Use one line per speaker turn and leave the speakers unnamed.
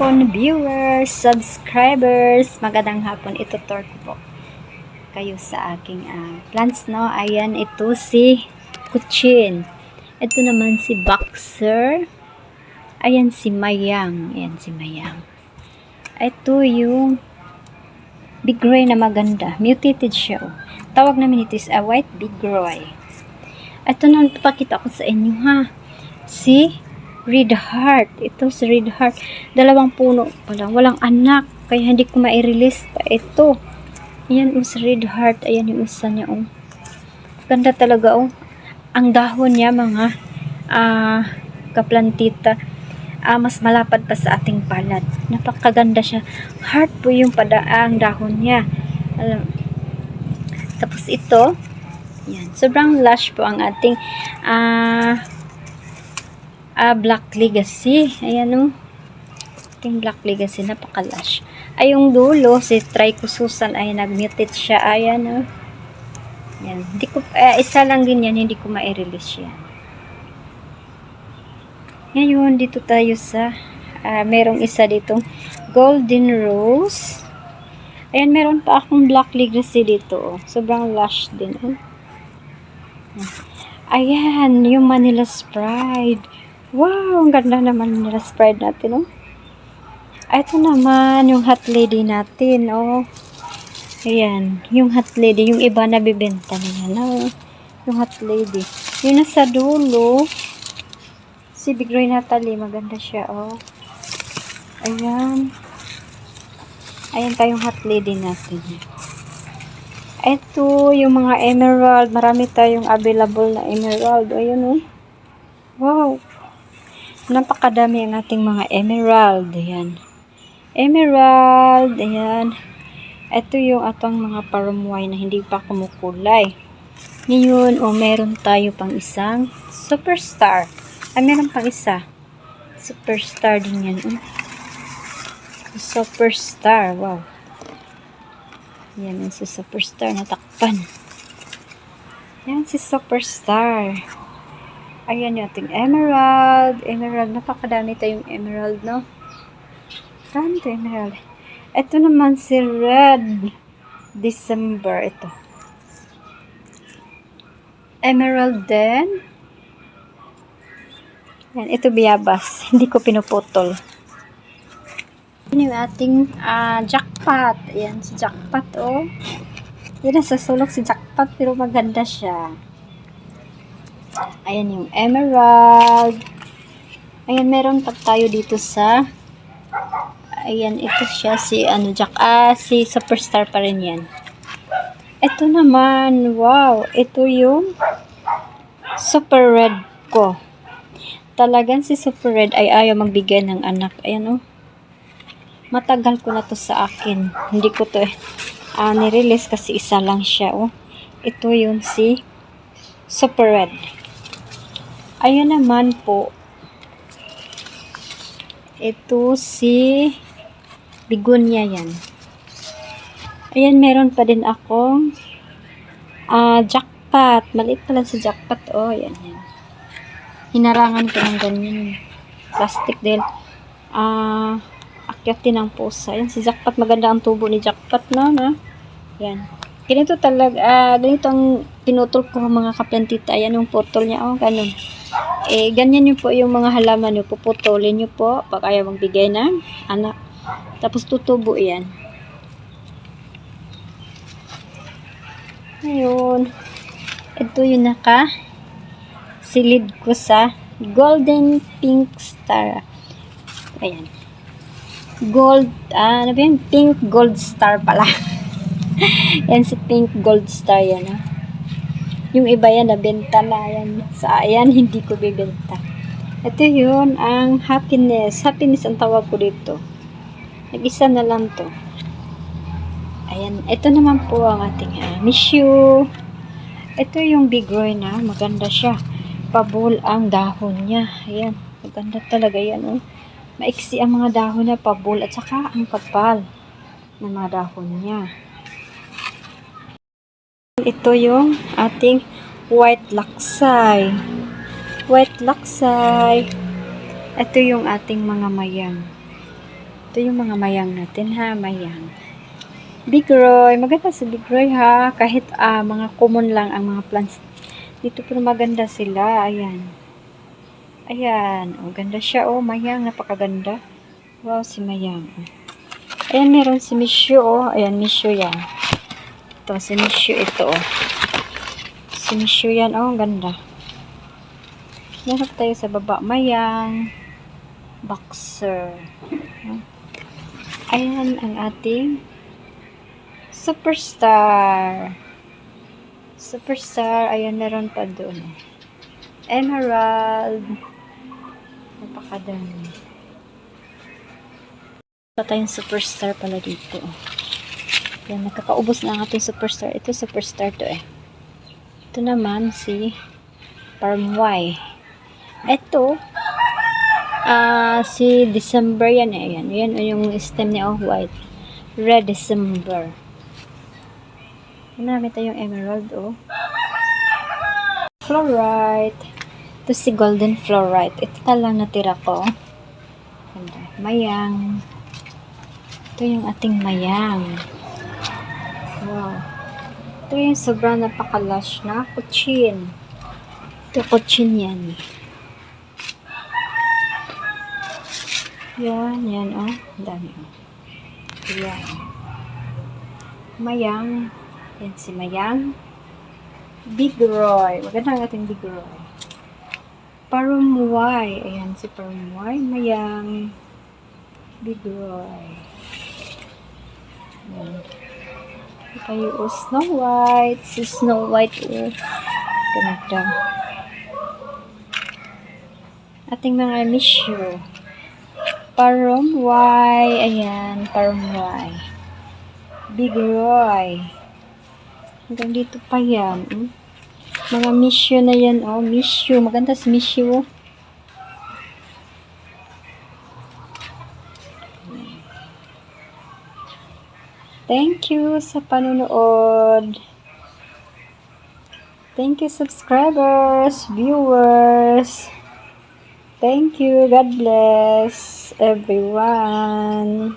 hapon, viewers, subscribers. Magandang hapon. Itutur ko po kayo sa aking plants, no? Ayan, ito si Kuchin. Ito naman si Boxer. Ayan si Mayang. Ayan si Mayang. Ito yung Big Roy na maganda. Mutated siya, oh. Tawag namin ito is a white Big Roy. Ito na pakita ko sa inyo, ha. Si Red Heart. Ito si Red Heart. Dalawang puno pa lang. Walang anak. Kaya hindi ko ma-release pa ito. Ayan si Red Heart. Ayan yung isa niya, oh. Ganda talaga, oh. Ang dahon niya, mga kaplantita, mas malapad pa sa ating palad. Napakaganda siya. Heart po yung ang dahon niya. Tapos ito, yan. Sobrang lush po ang ating Black Legacy. Ayan, oh. Ating Black Legacy, napaka-lush. Ay, yung dulo, si Trichosusan, ay nag-mutate siya. Ayan, oh. Yan. Hindi ko, isa lang din yan, hindi ko ma-release yan. Ngayon, dito tayo sa, merong isa ditong Golden Rose. Ayan, meron pa akong Black Legacy dito, oh. Sobrang lush din, oh. Ayan, yung Manila Sprite. Wow, ang ganda naman Manila Sprite natin, oh. Ito naman, yung Hot Lady natin, oh. Ayan, yung Hot Lady, yung iba na bibenta niya, oh. Yung Hot Lady. Yung nasa dulo, si Big Roy Natalie, maganda siya, oh. Ayan. Ayan tayong Hot Lady natin. Ito, yung mga emerald. Marami tayong available na emerald. Ayan, oh. Wow. Napakadami ang ating mga emerald. Ayan. Emerald. Ayan. Ito yung atong mga parumway na hindi pa kumukulay. Ngayon, oh, meron tayo pang isang superstar. Ay, meron pang isa. Superstar din yan, oh. Superstar. Wow. Yan si Superstar, natakpan. Yan si Superstar. Ayan yung ating emerald. Emerald, napakadami tayong emerald, no? Dami ito emerald. Ito naman si Red December. Ito. Emerald din. Yan, ito biyabas. Hindi ko pinuputol. Yan yung ating jackpot. Ayan, si jackpot, oh. Yan, nasa sulok si jackpot, pero maganda siya. Ayan yung emerald. Ayan, meron pa tayo dito sa, ayan, ito siya, si, si Superstar pa rin yan. Ito naman, wow, ito yung Super Red ko. Talagang si Super Red ay ayaw magbigay ng anak. Ayan, oh. Matagal ko na to sa akin. Hindi ko to nirelease kasi isa lang siya, oh. Ito yung si Super Red. Ayun naman po. Ito si Bigunia yan. Ayan, meron pa din akong jackpot. Maliit pala si jackpot, oh. Ayan, yan. Hinarangan ko ng ganyan. Plastic dahil akyatin ng pusa. Yan, si Jackpot. Maganda ang tubo ni Jackpot, no? Yan. Ganito talaga, ganito ang pinutol ko mga kaplantita. Ayan yung putol niya, oh, ganun. Ganyan yun po yung mga halaman nyo. Puputulin nyo po pag ayaw magbigay ng anak. Tapos tutubo yan. Ayun. Ito yung silid ko sa Golden Pink Star. Ayan. Gold, ano ba yun? Pink Gold Star pala. Yan si Pink Gold Star yan, ha? Yung iba yan, nabenta na yan. Sa ayan, hindi ko bibenta. Ito yun, ang happiness. Happiness ang tawag ko dito. Nag-isa na lang to. Ayan, ito naman po ang ating miss you. Ito yung Big Roy na, maganda siya. Pabul ang dahon niya. Ayan, maganda talaga yan, oh. Maiksi ang mga dahon niya, pabul, at saka ang kapal ng mga dahon niya. Ito yung ating white laksay. White laksay. Ito yung ating mga mayang. Ito yung mga mayang natin ha, mayang. Big Roy, maganda si Big Roy ha, kahit mga common lang ang mga plants. Dito pero maganda sila, ayan. Ayan, oh, ganda siya, oh, mayang, napakaganda. Wow, si mayang. Ayan, meron si Mishu, oh, ayan, Mishu yan. Ito, si Mishu ito, oh. Si Mishu yan, oh, ganda. Meron tayo sa baba, mayang, boxer. Ayan ang ating superstar. Superstar, ayan, meron pa doon. Emerald. Napakadami. Ito tayong superstar pala dito. Ayan, nakakaubos na ang ating superstar. Ito, superstar to eh. Ito naman si Parmway. Ito, si December yan eh. Ayan, yan yung stem niya, oh, white. Red December. Marami tayong emerald, oh. Fluorite. Ito si golden fluorite. Ito talang natira ko. Mayang. Ito yung ating mayang. Wow. Ito yung sobrang napakalash na kuchin. Ito kuchin yan. Yan, oh. Dami, oh. Yan. Mayang. Yan si mayang. Big Roy. Maganda ang ating Big Roy. Parumway. Ayan si Parumway. Mayang. Big Roy. Ayan. Tayo o Snow White. Si Snow White. Ganda. Ating mga Mishu. Parumway. Ayan. Parumway. Big Roy. Hanggang dito pa yan. Mga Mishu na yan, oh. Mishu. Maganda si Mishu. Thank you sa panonood. Thank you, subscribers, viewers. Thank you. God bless everyone.